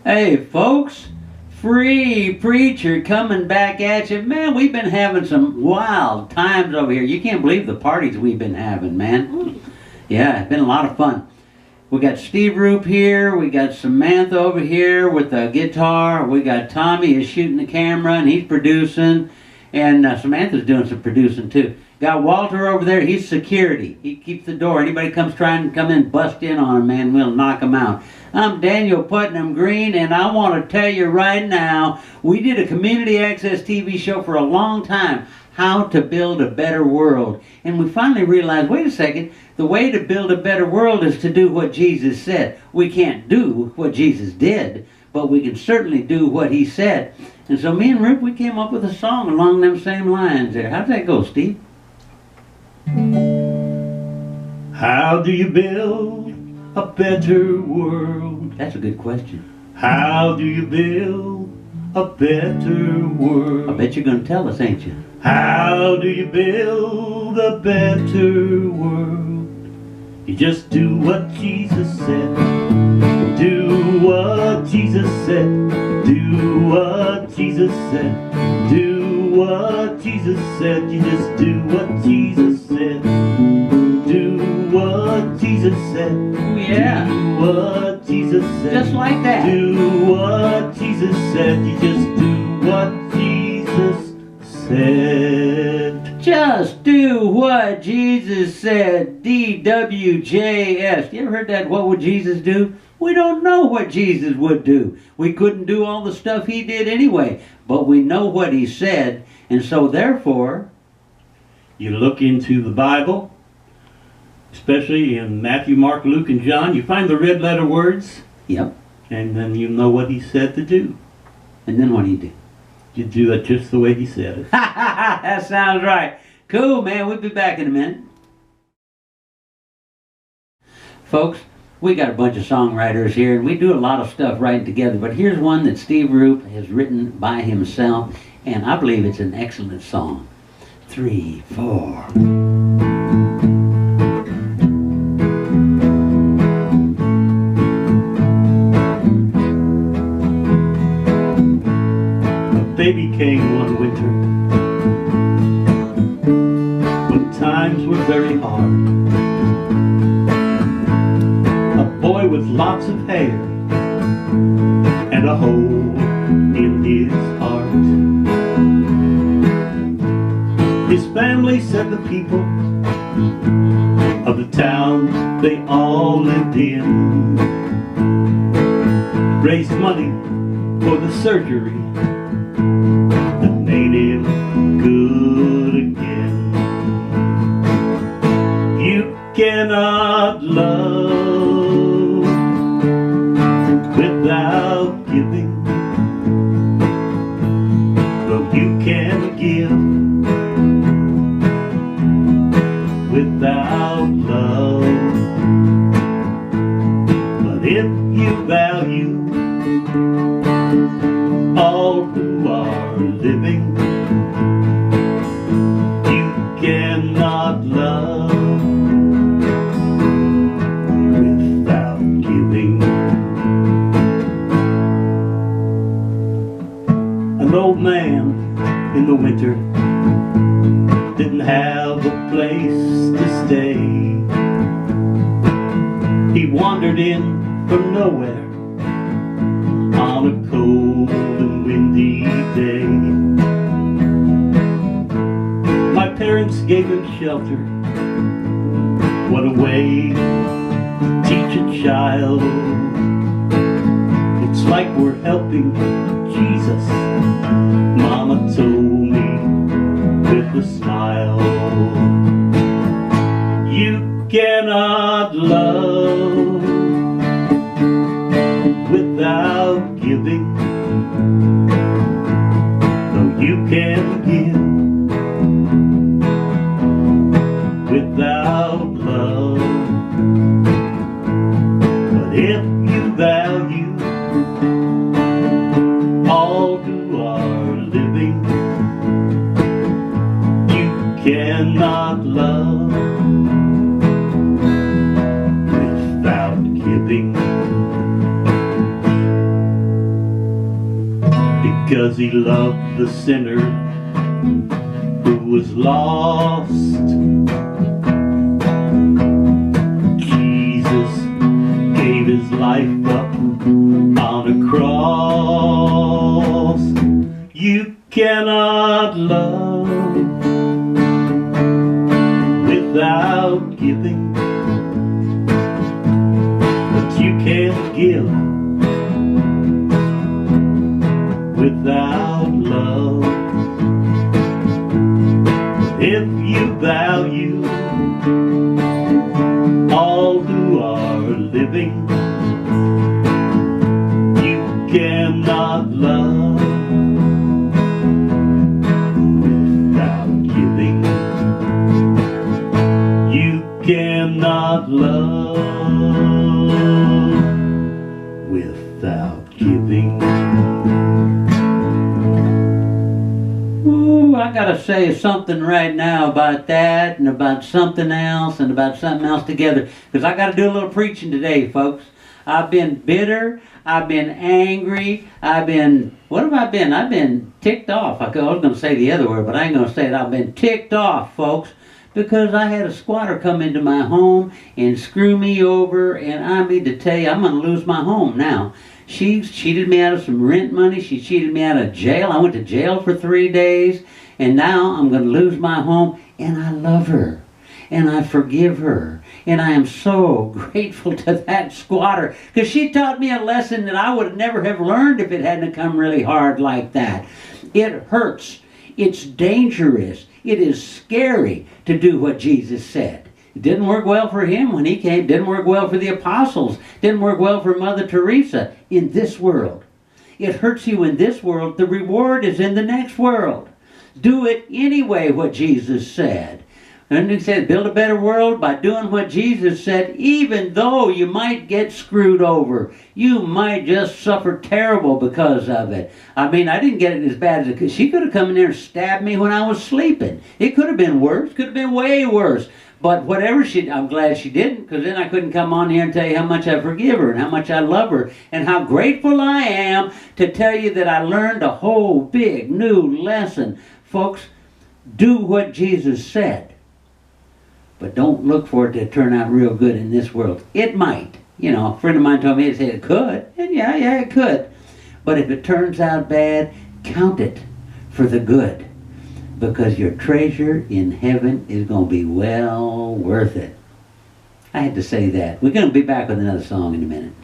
Hey folks, free preacher coming back at you. Man, we've been having some wild times over here. You can't believe the parties we've been having, man. Yeah, it's been a lot of fun. We got Steve Rupe here, we got Samantha over here with the guitar, we got Tommy is shooting the camera and he's producing, and Samantha's doing some producing too. Got Walter over there, he's security. He keeps the door. Anybody comes trying to come in, bust in on him, man, we'll knock him out. I'm Daniel Putnam Green, and I want to tell you right now, we did a community access TV show for a long time, How to Build a Better World. And we finally realized, wait a second, the way to build a better world is to do what Jesus said. We can't do what Jesus did, but we can certainly do what he said. And so me and Rupe, we came up with a song along them same lines there. How'd that go, Steve? How do you build a better world? That's a good question. How do you build a better world? I bet you're going to tell us, ain't you? How do you build a better world? You just do what Jesus said. Do what Jesus said. Do what Jesus said. Do what Jesus said. You just do what Jesus said. Do what Jesus said. Oh, yeah. Do what Jesus said. Just like that. Do what Jesus said. You just do what Jesus said. Just do what Jesus said. DWJS. You ever heard that? What would Jesus do? We don't know what Jesus would do. We couldn't do all the stuff he did anyway. But we know what he said. And so therefore, you look into the Bible, especially in Matthew, Mark, Luke, and John, you find the red letter words. Yep. And then you know what he said to do. And then what do you do? You do it just the way he said it. That sounds right. Cool, man. We'll be back in a minute. Folks, we got a bunch of songwriters here, and we do a lot of stuff writing together. But here's one that Steve Rupe has written by himself, and I believe it's an excellent song. 3, 4. Baby came one winter when times were very hard. A boy with lots of hair and a hole in his heart. His family said the people of the town they all lived in raised money for the surgery that made him good again. You cannot love without giving, though you can give without love. But if you value all who are living, you cannot love without giving. An old man in the winter didn't have a place to stay. He wandered in from nowhere on a cold and windy day. My parents gave him shelter. What a way to teach a child. It's like we're helping Jesus, Mama told me with a smile. You cannot love without giving, though you can give without love. But if you value all who are living, you cannot love without giving. 'cause he loved the sinner who was lost. Jesus gave his life up on a cross. You cannot love without giving, but you can't give without love. If you value all who are living, you cannot love without giving. You cannot love without giving. Ooh, I gotta say something right now about that and about something else and about something else together, because I gotta do a little preaching today, folks. I've been bitter, I've been angry, what have I been? I've been ticked off. I was gonna say the other word, but I ain't gonna say it. I've been ticked off, folks, because I had a squatter come into my home and screw me over, and I mean to tell you, I'm gonna lose my home now. She cheated me out of some rent money. She cheated me out of jail. I went to jail for 3 days. And now I'm going to lose my home. And I love her. And I forgive her. And I am so grateful to that squatter. Because she taught me a lesson that I would never have learned if it hadn't come really hard like that. It hurts. It's dangerous. It is scary to do what Jesus said. It didn't work well for him when he came. It didn't work well for the apostles. It didn't work well for Mother Teresa in this world. It hurts you in this world. The reward is in the next world. Do it anyway, what Jesus said. And he said, build a better world by doing what Jesus said, even though you might get screwed over. You might just suffer terrible because of it. I mean, I didn't get it as bad as it could. She could have come in there and stabbed me when I was sleeping. It could have been worse. Could have been way worse. But whatever I'm glad she didn't, because then I couldn't come on here and tell you how much I forgive her and how much I love her and how grateful I am to tell you that I learned a whole big new lesson. Folks, do what Jesus said, but don't look for it to turn out real good in this world. It might. You know, a friend of mine told me, he said it could. And yeah, it could. But if it turns out bad, count it for the good. Because your treasure in heaven is going to be well worth it. I had to say that. We're going to be back with another song in a minute.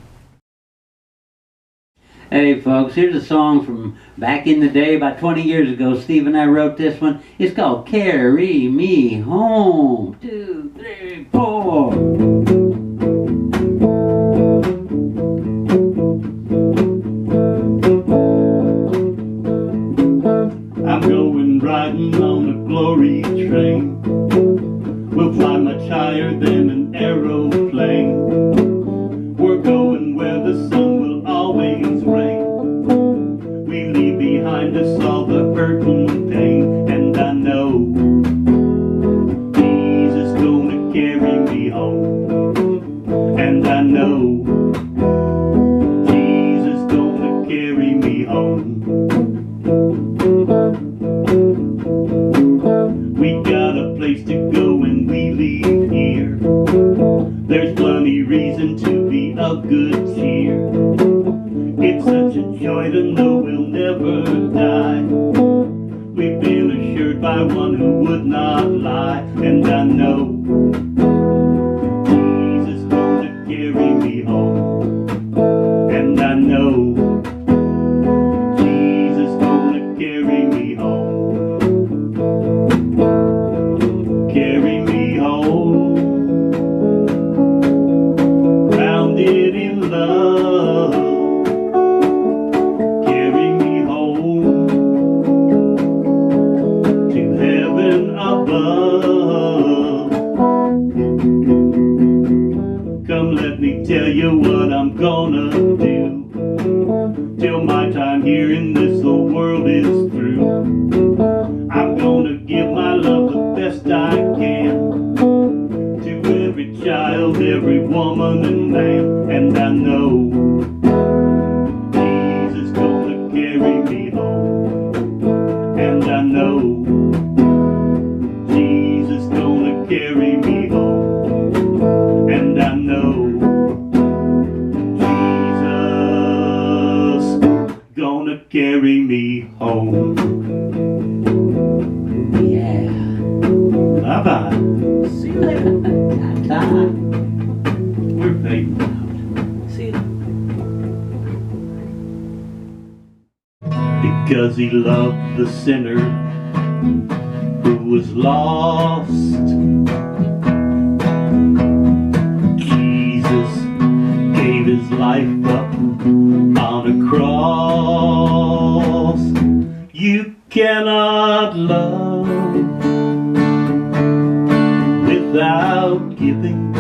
Hey folks, here's a song from back in the day, about 20 years ago. Steve and I wrote this one. It's called Carry Me Home. 2, 3, 4. I'm going riding on a glory train. We'll fly much higher than an aeroplane. We're going where the sun will always rain. We leave behind us all the hurt and pain. And I know Jesus gonna carry me home. And I know Jesus gonna carry me home. We got a place to go when we leave here. There's plenty reason to be of good cheer. It's such a joy to know we'll never die. We've been assured by one who would not lie. And I know Jesus gonna carry me home. And I know Jesus gonna carry me home. Carry me home, grounded in love. Carry me home to heaven above. Come, let me tell you what I'm gonna do till my time here in this old world is through. I'm gonna give my love the best I can to every child, every woman and man. And I know Jesus gonna carry me home. I know Jesus gonna carry me home. And I know Jesus gonna carry me home. Yeah. Bye-bye. See you later. Ta-ta. We're fading out. See you. Because he loved the sinner who was lost, Jesus gave his life up on a cross. You cannot love without giving,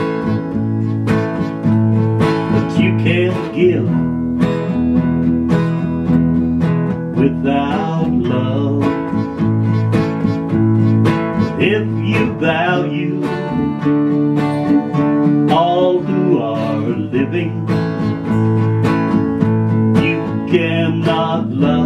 but you can't give without love. If you value all who are living, you cannot love